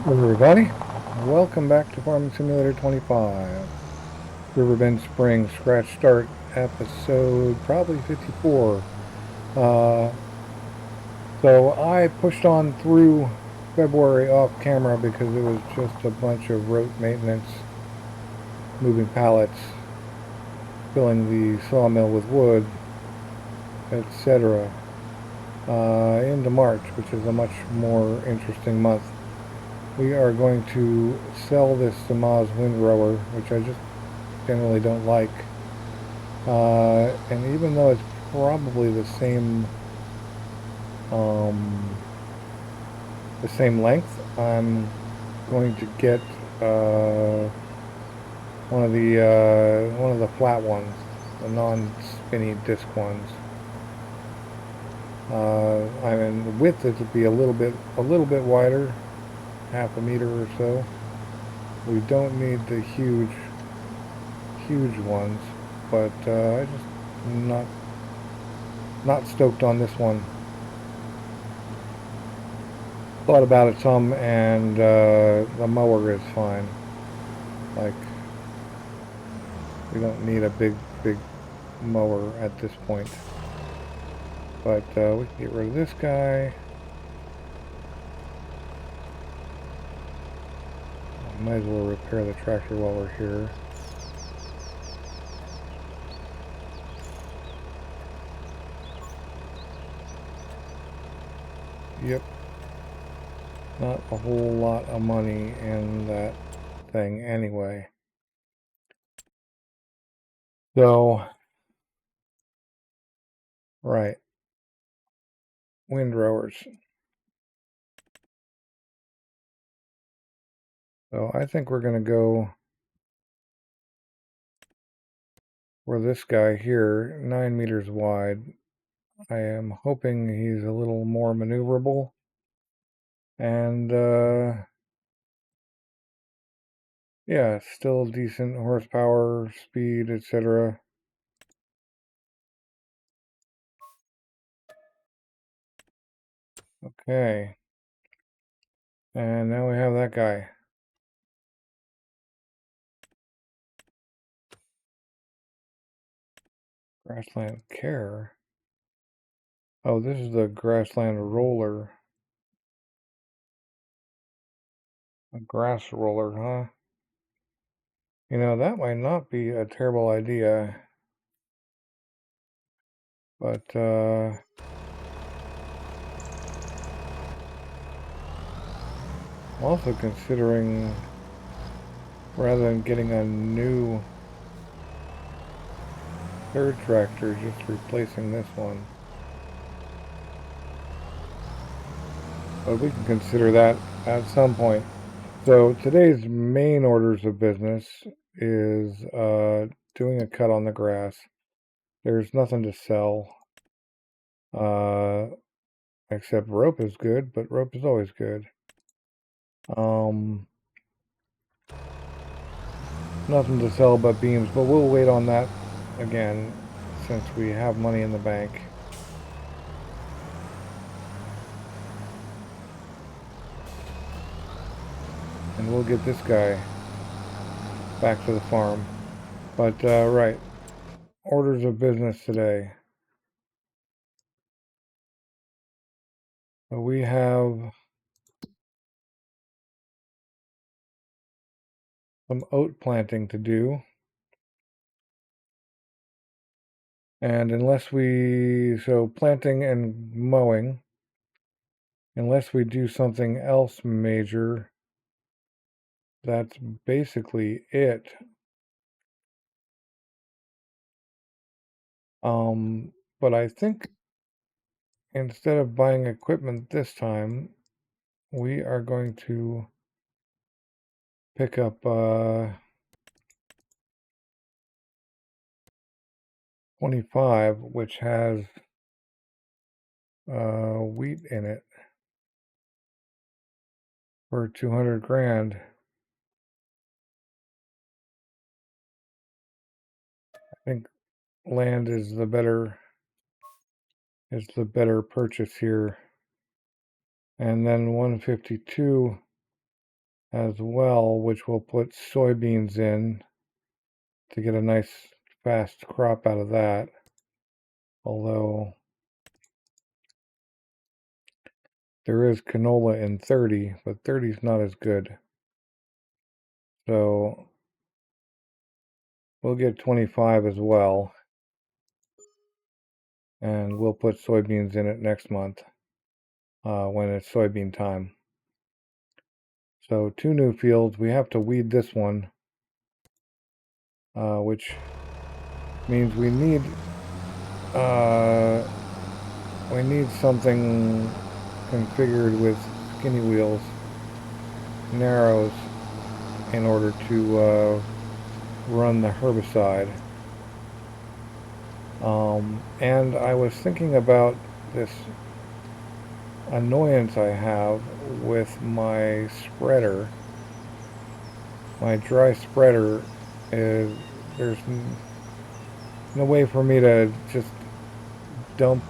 Hello everybody, welcome back to Farming Simulator 25. Riverbend Spring Scratch Start episode probably 54. So I pushed on through February off camera because it was just a bunch of rote maintenance, moving pallets, filling the sawmill with wood, etc. Into March, which is a much more interesting month. We are going to sell this Samaz windrower, which I just generally don't like. And even though it's probably the same length, I'm going to get one of the flat ones, the non-spinny disc ones. I mean, the width it would be a little bit wider, half a meter or so. We don't need the huge ones, but I just not stoked on this one. Thought about it some, and the mower is fine. Like, we don't need a big mower at this point. But we can get rid of this guy. Might as well repair the tractor while we're here. Yep. Not a whole lot of money in that thing anyway. So, right. Windrowers. So I think we're going to go for this guy here, 9 meters wide. I am hoping he's a little more maneuverable. And, yeah, still decent horsepower, speed, etc. Okay. And now we have that guy. Grassland Care. Oh, this is the grassland roller. A grass roller, huh? You know, that might not be a terrible idea. But, I'm also considering, rather than getting a new third tractor, just replacing this one. But we can consider that at some point. So today's main orders of business is doing a cut on the grass. There's nothing to sell, except rope is good, but rope is always good. Nothing to sell but beams, but we'll wait on that again since we have money in the bank. And we'll get this guy back to the farm. But, right. Orders of business today. We have some oat planting to do. And so planting and mowing, unless we do something else major, that's basically it. But I think instead of buying equipment this time, we are going to pick up 25, which has wheat in it, for 200 grand. I think land is the better purchase here. And then 152 as well, which we'll put soybeans in to get a nice fast crop out of that. Although there is canola in 30, but 30 is not as good. So we'll get 25 as well. And we'll put soybeans in it next month when it's soybean time. So 2 new fields. We have to weed this one, which means we need something configured with skinny wheels, narrows, in order to run the herbicide. And I was thinking about this annoyance I have with my spreader. My dry spreader is, there's no way for me to just dump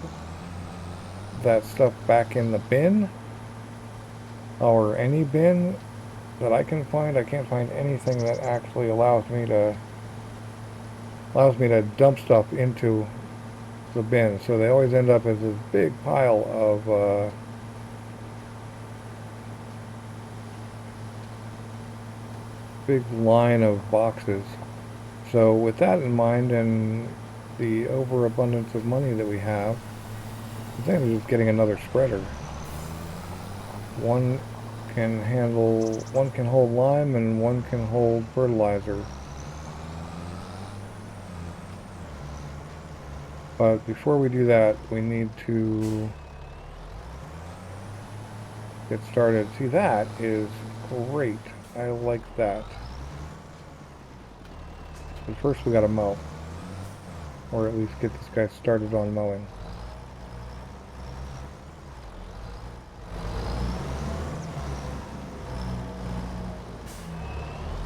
that stuff back in the bin, or any bin that I can find. I can't find anything that actually allows me to dump stuff into the bin. So they always end up as this big pile of big line of boxes. So with that in mind, and the overabundance of money that we have, I'm thinking of just getting another spreader. One can hold lime and one can hold fertilizer. But before we do that, we need to get started. See, that is great. I like that. But first we gotta mow. Or at least get this guy started on mowing.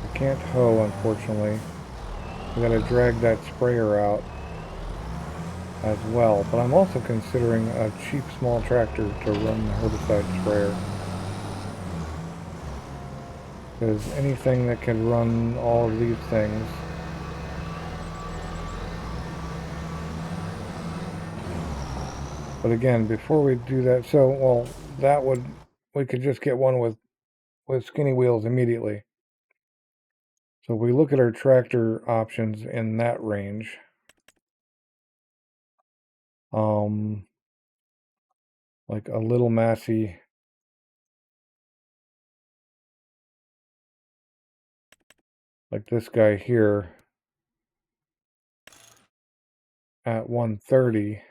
I can't hoe, unfortunately. We gotta drag that sprayer out as well. But I'm also considering a cheap small tractor to run the herbicide sprayer. Because anything that can run all of these things But again, before we do that, we could just get one with skinny wheels immediately. So if we look at our tractor options in that range, like a Little Massey, like this guy here at 130,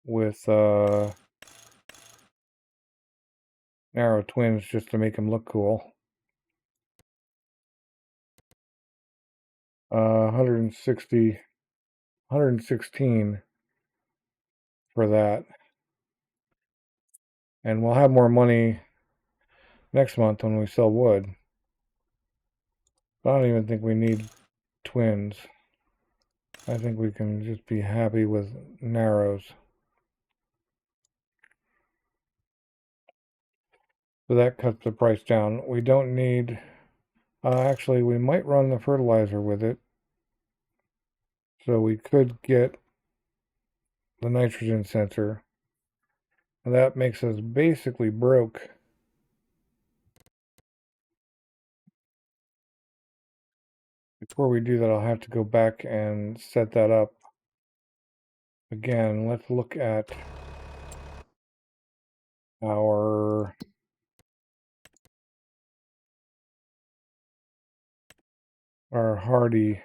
with narrow twins just to make him look cool. 160, 116 for that. And we'll have more money next month when we sell wood. But I don't even think we need twins. I think we can just be happy with narrows. So that cuts the price down. We don't need... actually, we might run the fertilizer with it. So we could get the nitrogen sensor. And that makes us basically broke. Before we do that, I'll have to go back and set that up. Again, let's look at our hardy.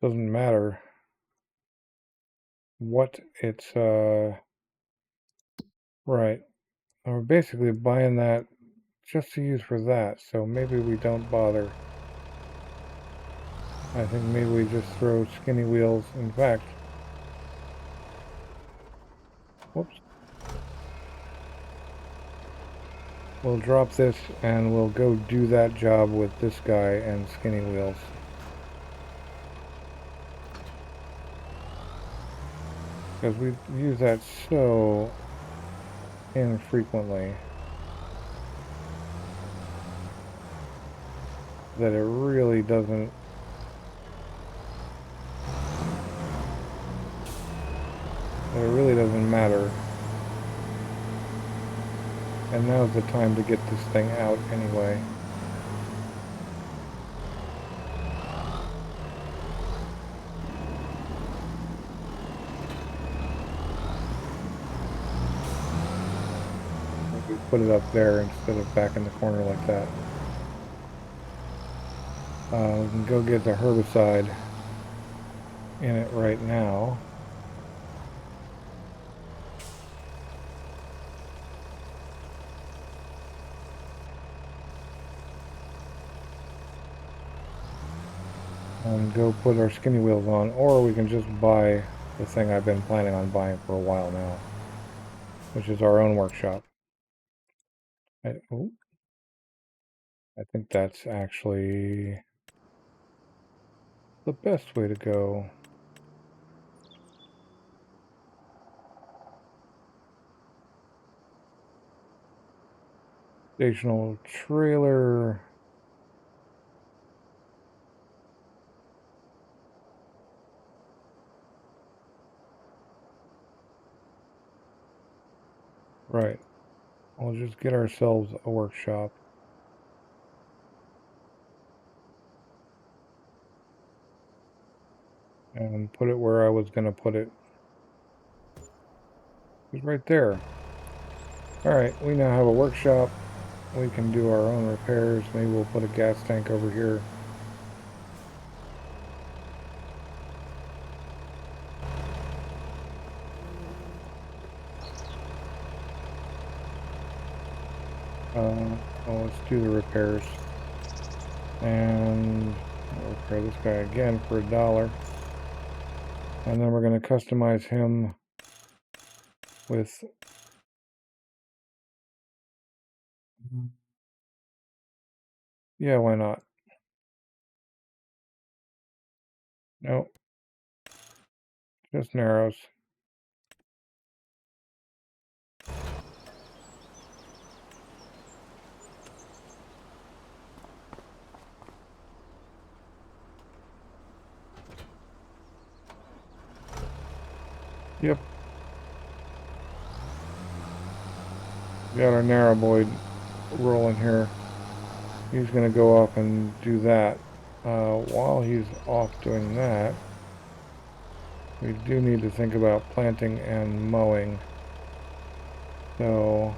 Doesn't matter what it's right. We're basically buying that just to use for that, so maybe we don't bother. I think maybe we just throw skinny wheels. In fact, whoops. We'll drop this and we'll go do that job with this guy and skinny wheels. because we use that so infrequently that it really doesn't matter. And now's the time to get this thing out anyway. We put it up there instead of back in the corner like that. We can go get the herbicide in it right now. And go put our skinny wheels on, or we can just buy the thing I've been planning on buying for a while now, which is our own workshop. I think that's actually the best way to go. Stational trailer. Right. We'll just get ourselves a workshop. And put it where I was going to put it. It's right there. Alright, we now have a workshop. We can do our own repairs. Maybe we'll put a gas tank over here. Well, let's do the repairs. And we'll repair this guy again for $1. And then we're going to customize him with... Yeah, why not? Nope. Just narrows. Yep. Got our narrow boy rolling here. He's going to go off and do that. While he's off doing that, we do need to think about planting and mowing. So,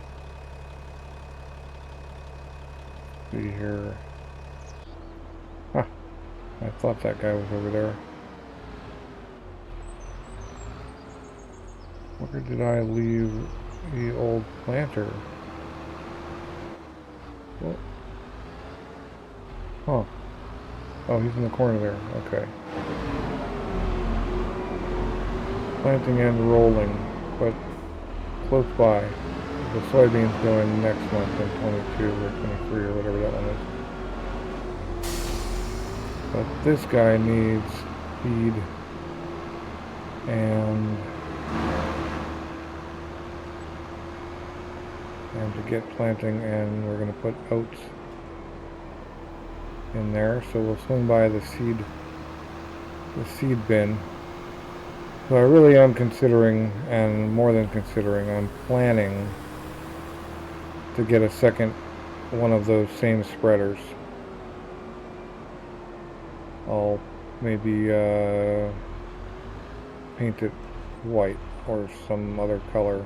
see here. Huh, I thought that guy was over there. Where did I leave the old planter? What? Huh. Oh, he's in the corner there. Okay. Planting and rolling, but close by. The soybeans go in next month in 22 or 23 or whatever that one is. But this guy needs feed and to get planting, and we're going to put oats in there. So we'll swing by the seed bin. So I really am considering, and more than considering, I'm planning to get a second one of those same spreaders. I'll maybe paint it white or some other color.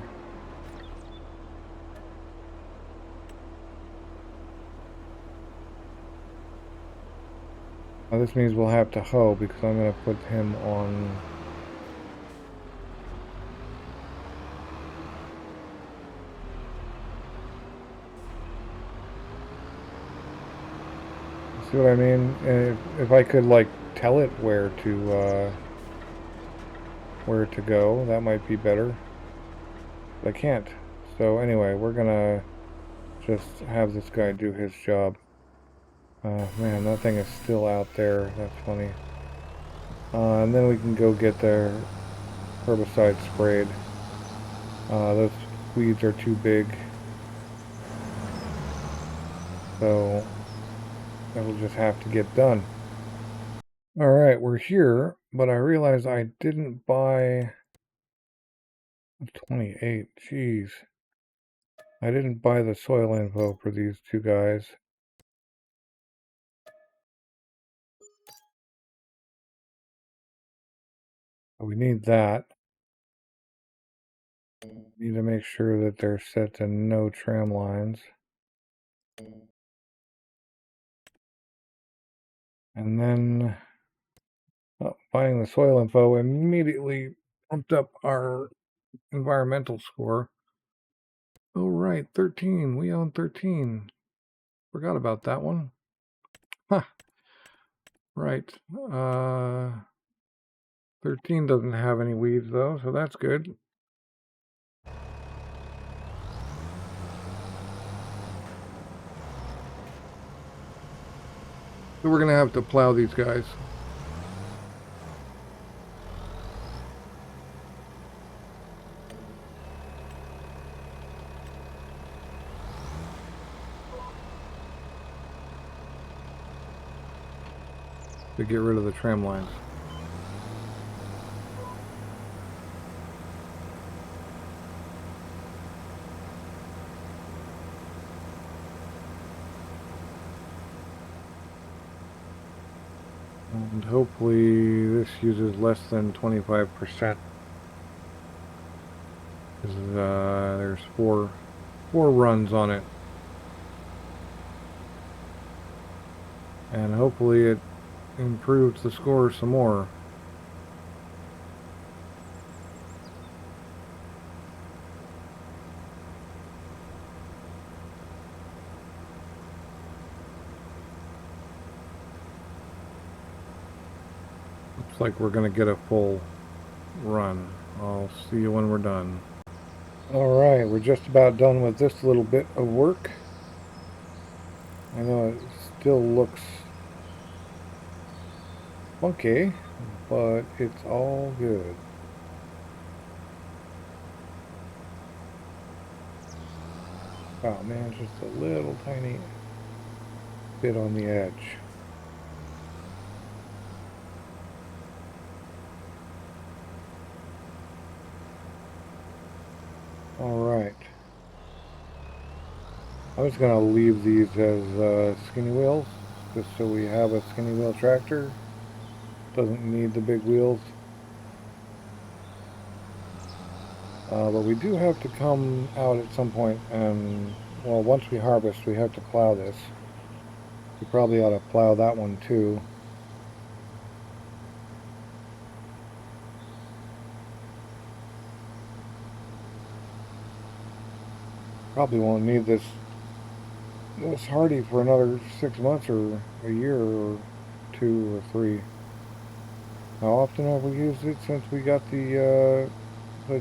Now this means we'll have to hoe, because I'm going to put him on... See what I mean? If I could, like, tell it where to go, that might be better. But I can't. So anyway, we're gonna just have this guy do his job. Man, that thing is still out there. That's funny. And then we can go get there. herbicide sprayed. Those weeds are too big. So that'll just have to get done. Alright, we're here, but I realized I didn't buy 28. Jeez. I didn't buy the soil info for these two guys. But we need that. Need to make sure that they're set to no tram lines. And then buying the soil info immediately pumped up our environmental score. Oh, right, 13. We own 13. Forgot about that one. Huh. Right. 13 doesn't have any weeds, though, so that's good. So we're going to have to plow these guys. To get rid of the tram lines. And hopefully this uses less than 25%. There's four runs on it. And hopefully it improves the score some more. Looks like we're going to get a full run. I'll see you when we're done. Alright, we're just about done with this little bit of work. I know it still looks funky, but it's all good. Oh man, just a little tiny bit on the edge. Alright. I was going to leave these as skinny wheels, just so we have a skinny wheel tractor. Doesn't need the big wheels. But we do have to come out at some point and, well, once we harvest, we have to plow this. We probably ought to plow that one too. Probably won't need this hardy for another 6 months or a year or 2 or 3. How often have we used it since we got the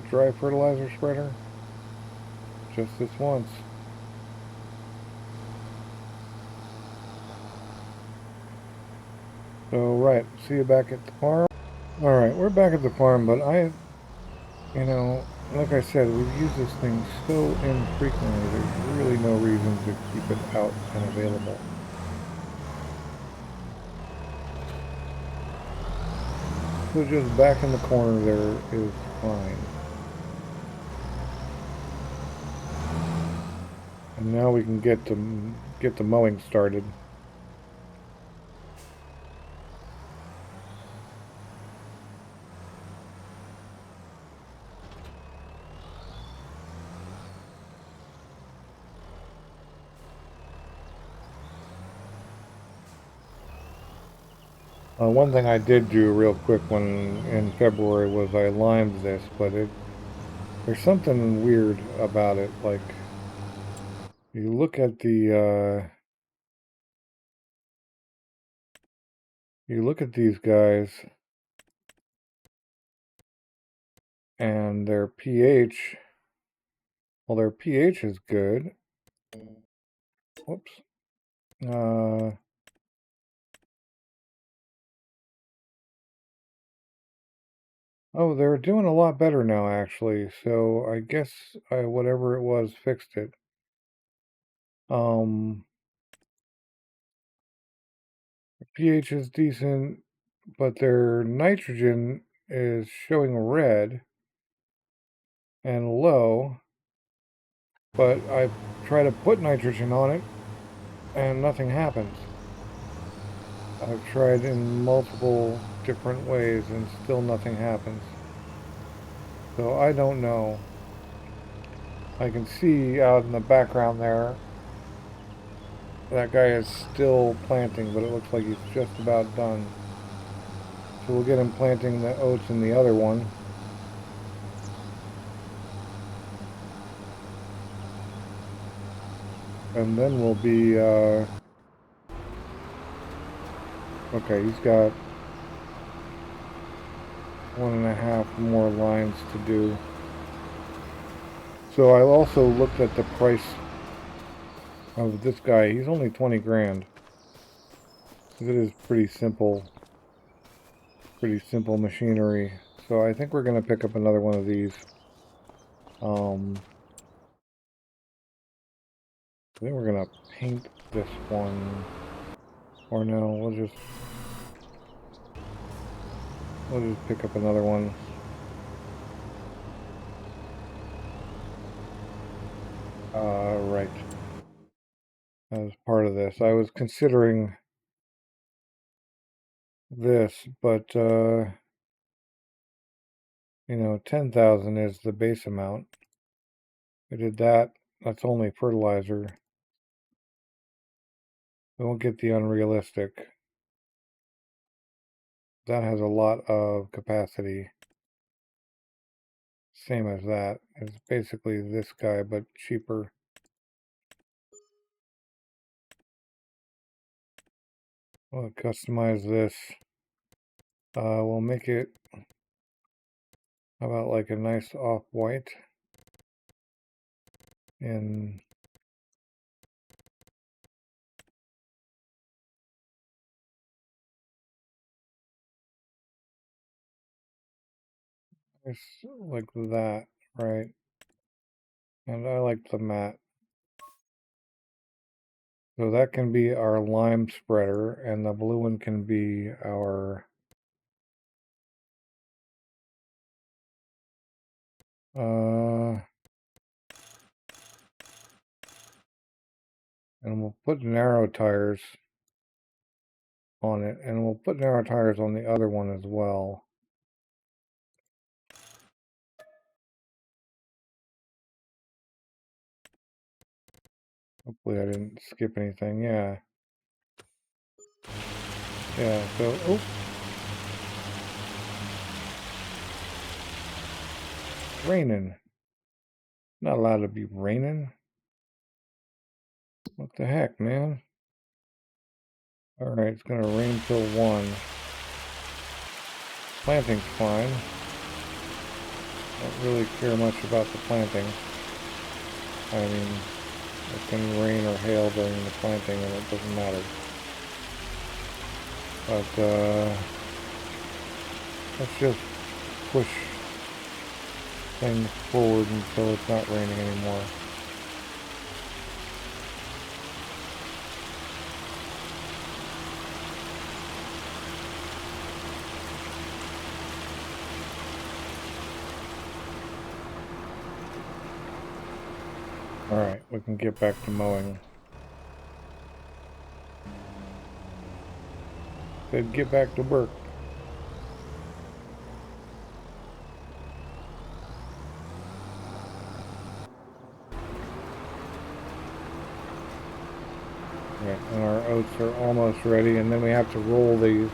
dry fertilizer spreader? Just this once. So, right, see you back at the farm. Alright, we're back at the farm, but you know, like I said, we've used this thing so infrequently, there's really no reason to keep it out and available. So just back in the corner there is fine. And now we can get the mowing started. One thing I did do real quick when in February was I limed this, but there's something weird about it. Like you look at these guys and their pH. Well, their pH is good. Whoops. Oh, they're doing a lot better now, actually. So I guess whatever it was fixed it. Um, pH is decent, but their nitrogen is showing red and low. But I try to put nitrogen on it, and nothing happens. I've tried in multiple different ways, and still nothing happens. So I don't know. I can see out in the background there, that guy is still planting, but it looks like he's just about done. So we'll get him planting the oats in the other one. And then we'll be, okay, he's got 1.5 more lines to do. So I also looked at the price of this guy. He's only 20 grand. It is pretty simple machinery. So I think we're going to pick up another one of these. I think we're going to paint this one. Or no, we'll just pick up another one. Right. As part of this. I was considering this, but, you know, 10,000 is the base amount. We did that. That's only fertilizer. We won't get the unrealistic. That has a lot of capacity. Same as that. It's basically this guy, but cheaper. We'll customize this. We'll make it about like a nice off-white. And it's like that, right? And I like the matte. So that can be our lime spreader, and the blue one can be our and we'll put narrow tires on it, and we'll put narrow tires on the other one as well. Hopefully I didn't skip anything. Yeah. Yeah, so, oh. Raining. Not allowed to be raining. What the heck, man? Alright, it's gonna rain till 1. Planting's fine. Don't really care much about the planting. I mean, it can rain or hail during the planting and it doesn't matter. But, let's just push things forward until it's not raining anymore. Alright, we can get back to mowing. Said get back to work. Right, and our oats are almost ready, and then we have to roll these.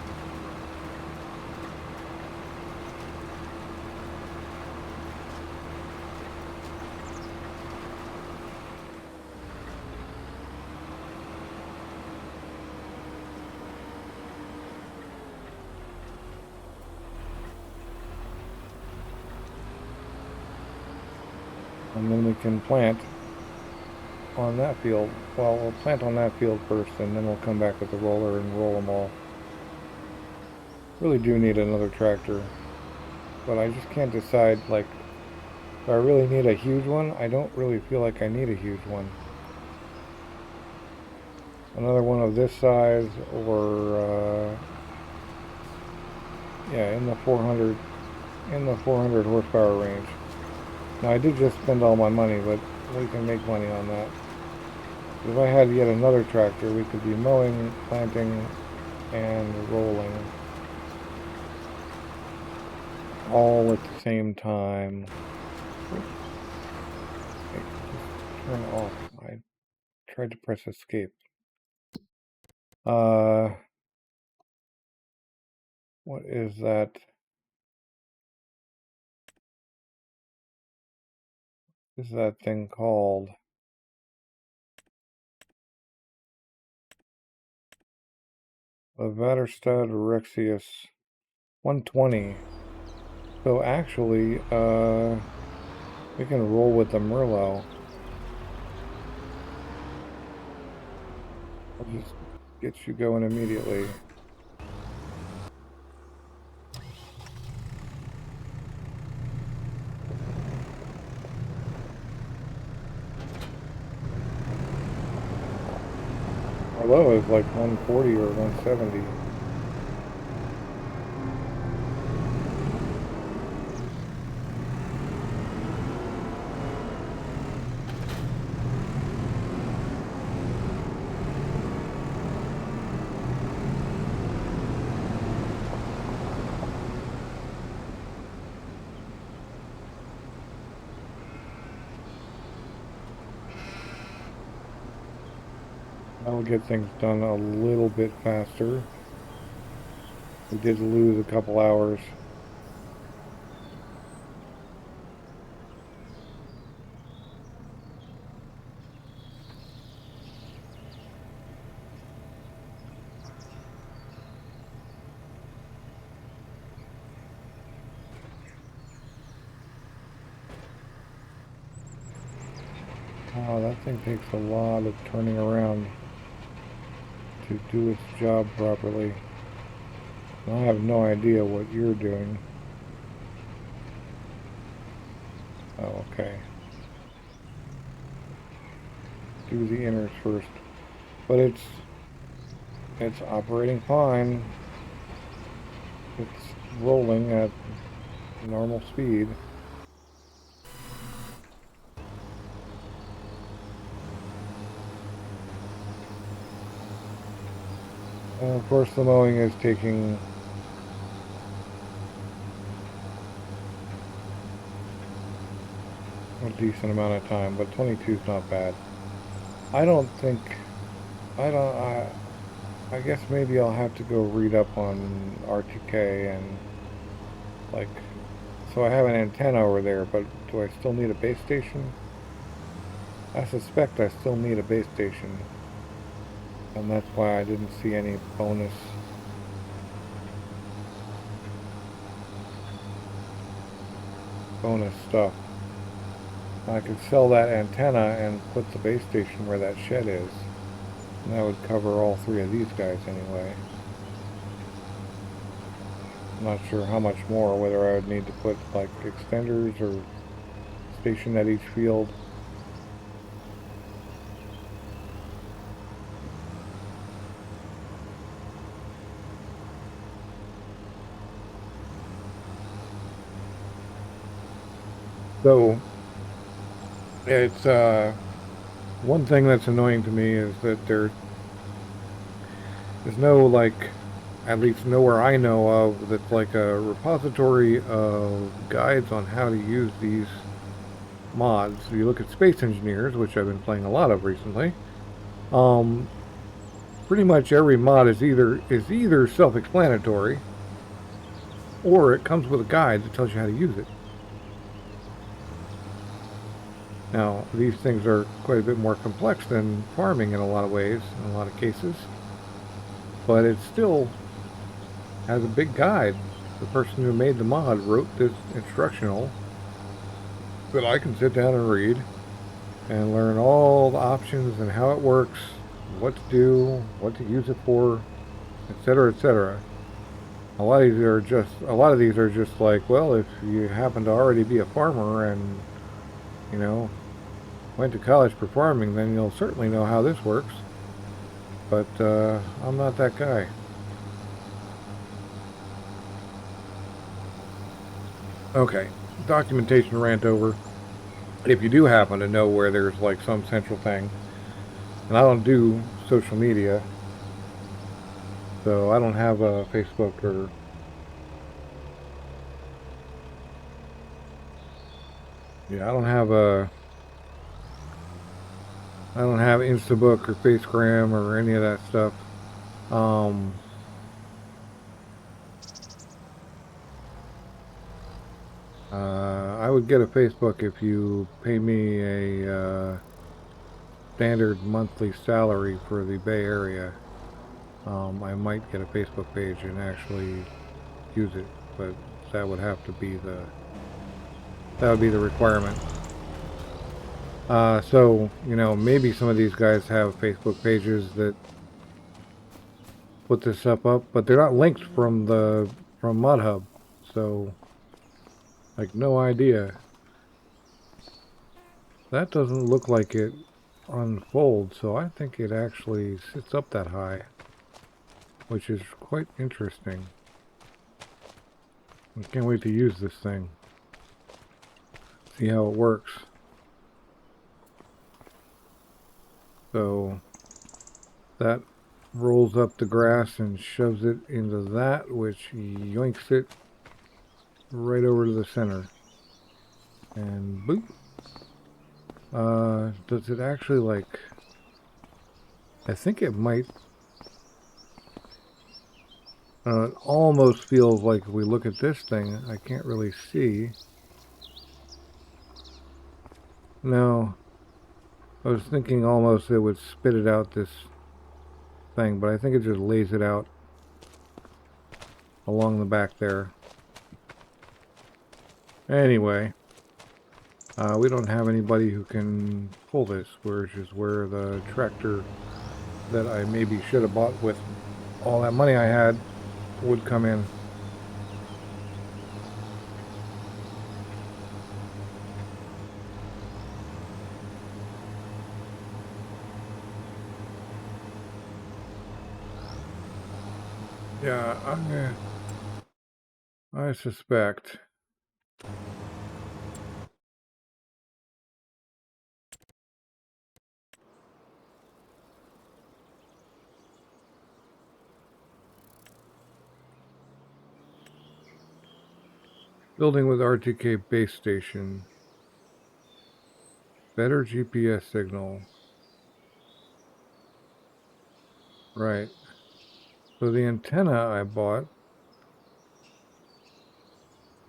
And then we can plant on that field. Well, we'll plant on that field first, and then we'll come back with the roller and roll them all. Really do need another tractor. but I just can't decide, like, do I really need a huge one? I don't really feel like I need a huge one. Another one of this size, or, yeah, in the 400 horsepower range. Now, I did just spend all my money, but we can make money on that. If I had yet another tractor, we could be mowing, planting, and rolling all at the same time. Okay, just turn off. I tried to press escape. What is that? What is that thing called? A Vatterstad Rexius 120. So actually, we can roll with the Merlot. I'll just get you going immediately. Merlot is like 140 or 170. That'll get things done a little bit faster. We did lose a couple hours. Oh, that thing takes a lot of turning around to do its job properly. I have no idea what you're doing. Oh, okay. Do the inners first. But it's operating fine. It's rolling at normal speed. And of course the mowing is taking a decent amount of time, but 22 is not bad. I don't think, I guess maybe I'll have to go read up on R2K and, like, so I have an antenna over there, but do I still need a base station? I suspect I still need a base station, and that's why I didn't see any bonus stuff. I could sell that antenna and put the base station where that shed is, and that would cover all three of these guys anyway. I'm not sure how much more, whether I would need to put like extenders or station at each field. So it's one thing that's annoying to me is that there's no, like, at least nowhere I know of, that's like a repository of guides on how to use these mods. If you look at Space Engineers, which I've been playing a lot of recently, pretty much every mod is either self-explanatory, or it comes with a guide that tells you how to use it. Now, these things are quite a bit more complex than farming in a lot of ways, in a lot of cases, but it still has a big guide. The person who made the mod wrote this instructional that I can sit down and read and learn all the options and how it works, what to do, what to use it for, etc., etc. A lot of these are just like, well, if you happen to already be a farmer and, you know, went to college for farming, then you'll certainly know how this works. But I'm not that guy. Okay, documentation rant over. If you do happen to know where there's like some central thing, and I don't do social media, so I don't have a Facebook or yeah, I don't have Instabook or Facegram or any of that stuff. Um, I would get a Facebook if you pay me a standard monthly salary for the Bay Area. I might get a Facebook page and actually use it, but that would have to be the requirement. So you know, maybe some of these guys have Facebook pages that put this stuff up, but they're not linked from ModHub, so like no idea. That doesn't look like it unfolds, so I think it actually sits up that high, which is quite interesting. I can't wait to use this thing. See how it works. So that rolls up the grass and shoves it into that, which yoinks it right over to the center. And boop. Does it actually like... I think it might... it almost feels like if we look at this thing, I can't really see. No. I was thinking almost it would spit it out this thing, but I think it just lays it out along the back there. Anyway, we don't have anybody who can pull this, which is where the tractor that I maybe should have bought with all that money I had would come in. Yeah, I suspect. Building with RTK base station. Better GPS signal. Right. So the antenna I bought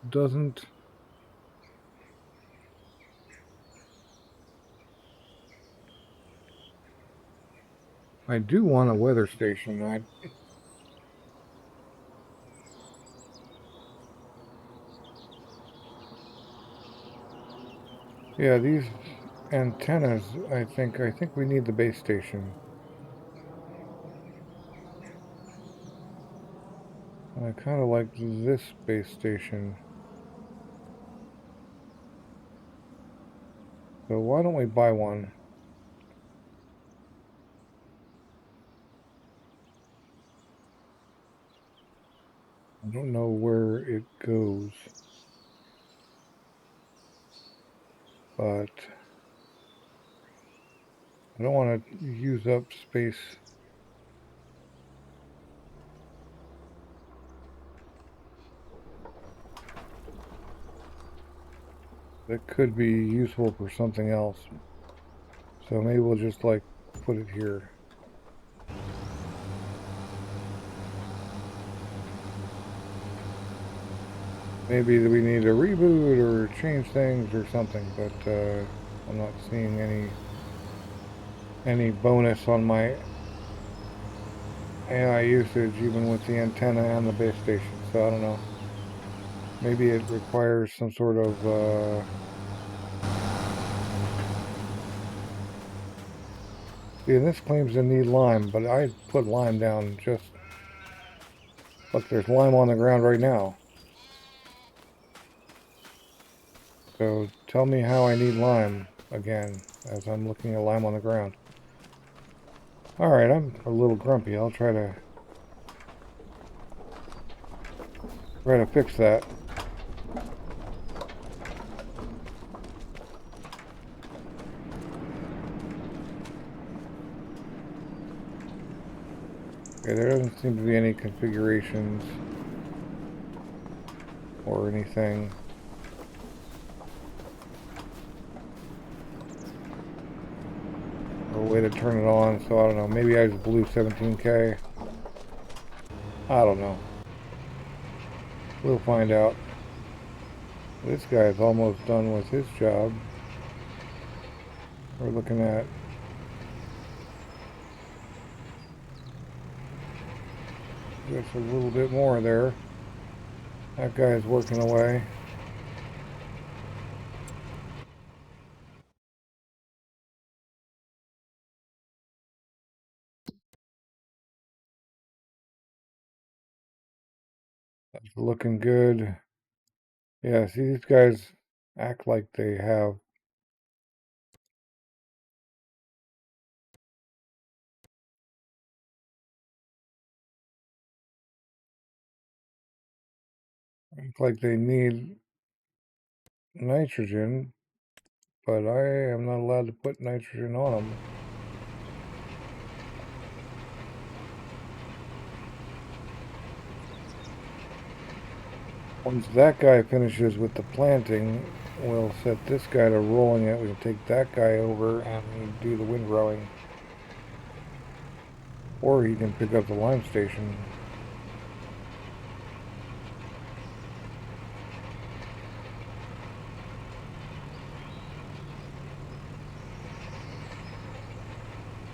doesn't... I do want a weather station. Yeah, these antennas, I think we need the base station. I kind of like this base station. So why don't we buy one? I don't know where it goes, but I don't want to use up space. That could be useful for something else. So maybe we'll just like put it here. Maybe we need to reboot or change things or something, but I'm not seeing any bonus on my AI usage even with the antenna and the base station. So I don't know. Maybe it requires some sort of see, this claims to need lime, but I put lime down just Look, there's lime on the ground right now. So tell me how I need lime again, as I'm looking at lime on the ground. Alright, I'm a little grumpy. I'll try to fix that. Okay, there doesn't seem to be any configurations or anything. Or a way to turn it on, so I don't know. Maybe I just blew 17K. I don't know. We'll find out. This guy's almost done with his job. We're looking at just a little bit more there. That guy's working away. That's looking good. Yeah, see, these guys act like they have need nitrogen, but I am not allowed to put nitrogen on them. Once that guy finishes with the planting, we'll set this guy to rolling it. We can take that guy over and do the windrowing. Or he can pick up the lime station.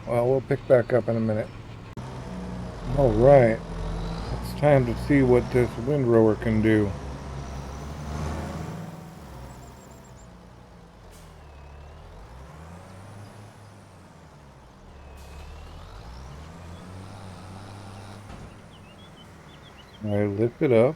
Well, we'll pick back up in a minute. Alright, it's time to see what this windrower can do. I lift it up.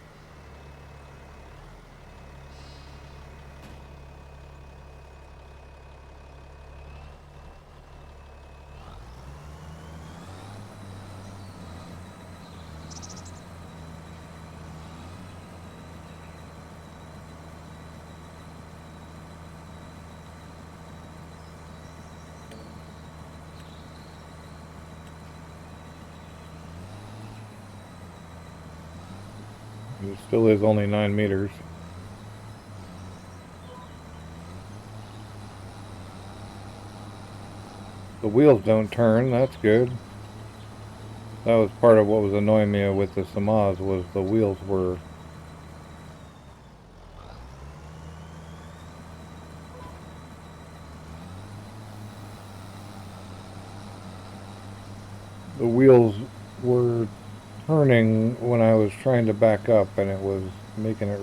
It still is only 9 meters. The wheels don't turn, that's good. That was part of what was annoying me with the Samaz, was the wheels were turning when I was trying to back up, and it was making it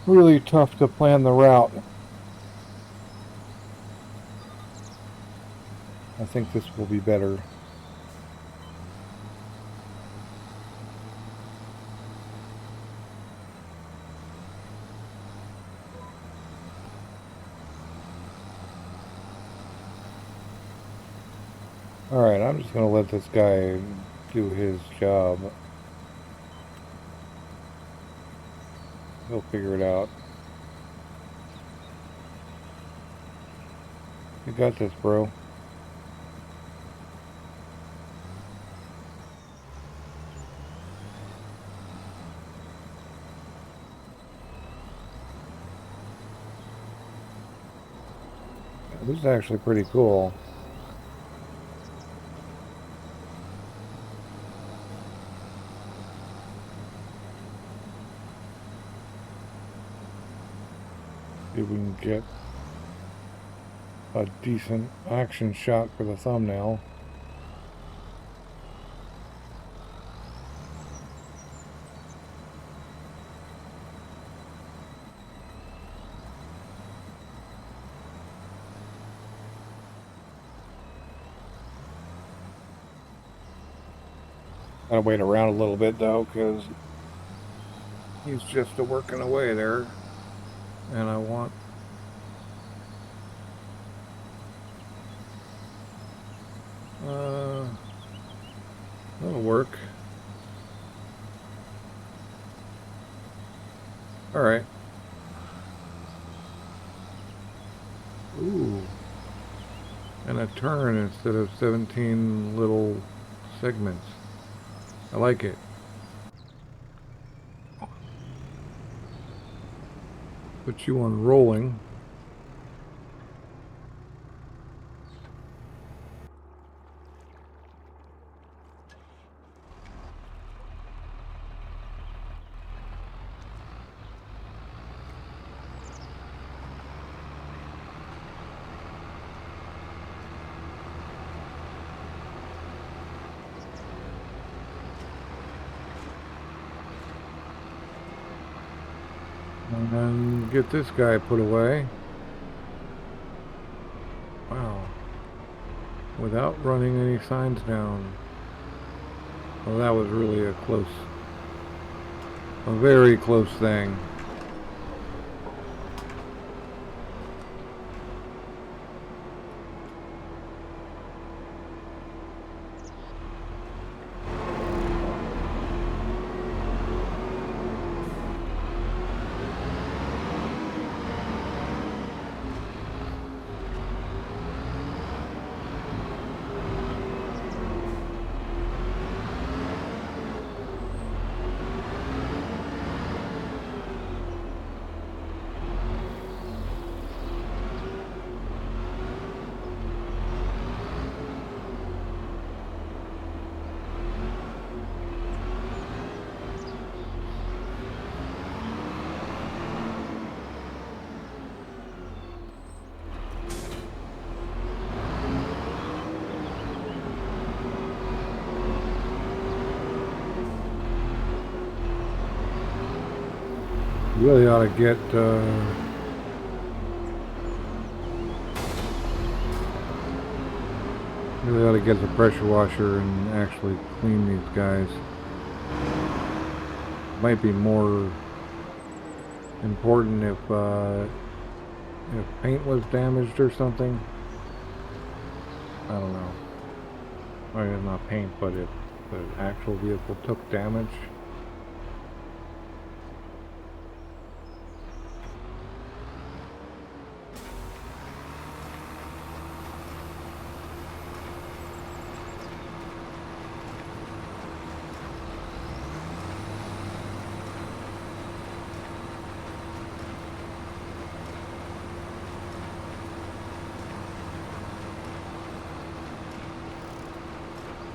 really tough to plan the route. I think this will be better. Alright, I'm just going to let this guy do his job. He'll figure it out. You got this, bro. This is actually pretty cool. See if we can get a decent action shot for the thumbnail. Gotta wait around a little bit though, because he's just working away there, and I want. That'll work. All right. Ooh. And a turn instead of 17 little segments. I like it. Put you on rolling. And then get this guy put away. Wow. Without running any signs down. Well, that was really a very close thing. Really ought to get the pressure washer and actually clean these guys. Might be more important if paint was damaged or something. I don't know. I mean, not paint, but if the actual vehicle took damage.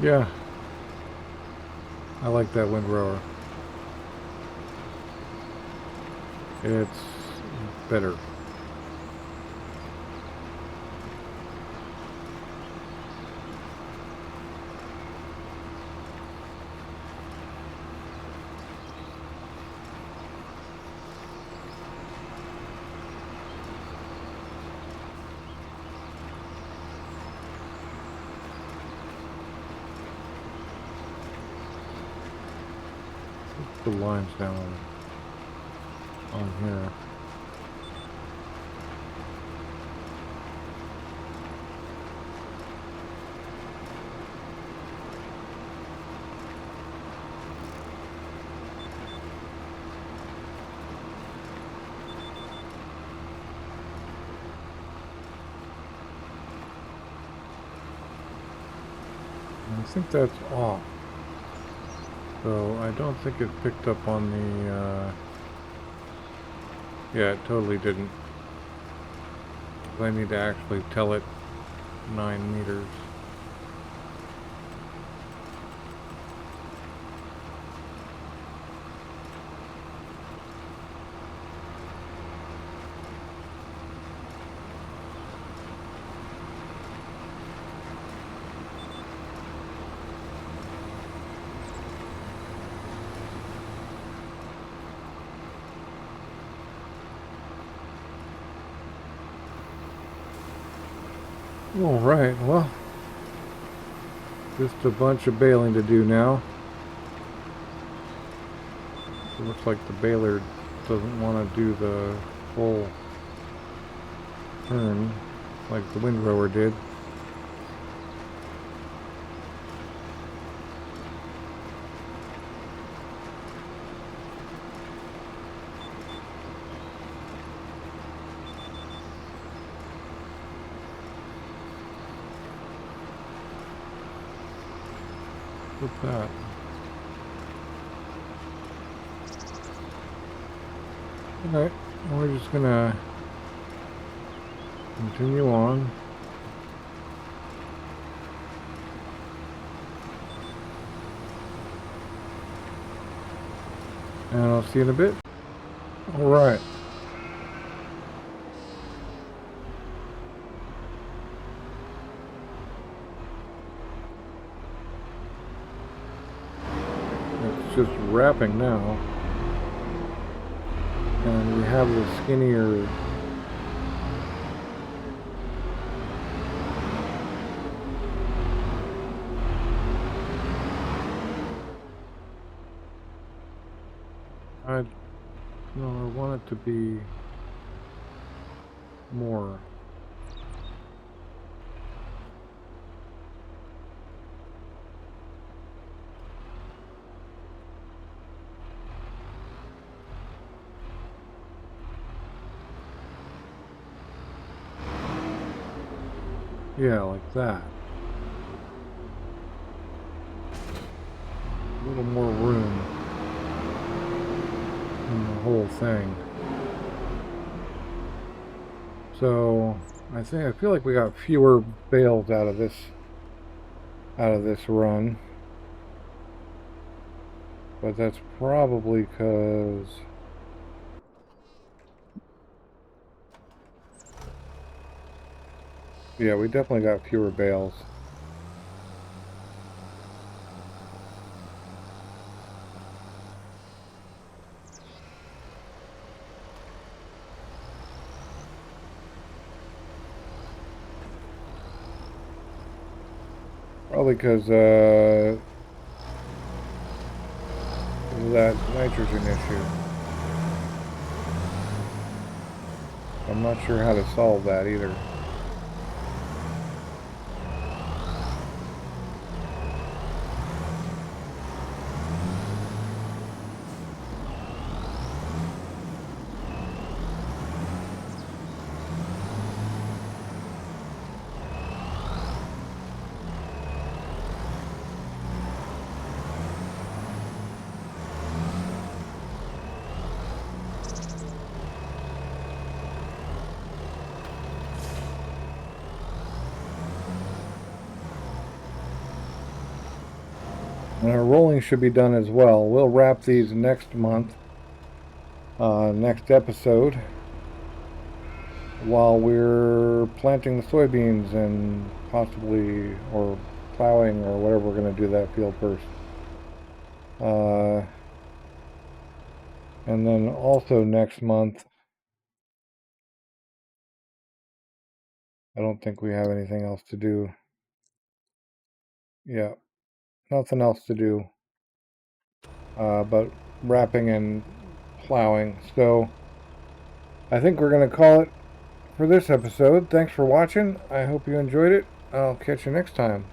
Yeah, I like that windrower. It's better. The lines down on here. I think that's off. So I don't think it picked up on the, yeah, it totally didn't. I need to actually tell it 9 meters. All right, well, just a bunch of bailing to do now. It looks like the baler doesn't want to do the full turn like the windrower did. What's that? Okay, we're just gonna continue on. And I'll see you in a bit. Alright. It's just wrapping now. And we have the skinnier I want it to be more. Yeah, like that. A little more room in the whole thing. So I feel like we got fewer bales out of this run. But that's probably because yeah, we definitely got fewer bales. Probably because of that nitrogen issue. I'm not sure how to solve that either. And our rolling should be done as well. We'll wrap these next month, next episode, while we're planting the soybeans and possibly, or plowing, or whatever we're going to do that field first. And then also next month, I don't think we have anything else to do. Yeah, nothing else to do. But wrapping and plowing. So I think we're going to call it for this episode. Thanks for watching. I hope you enjoyed it. I'll catch you next time.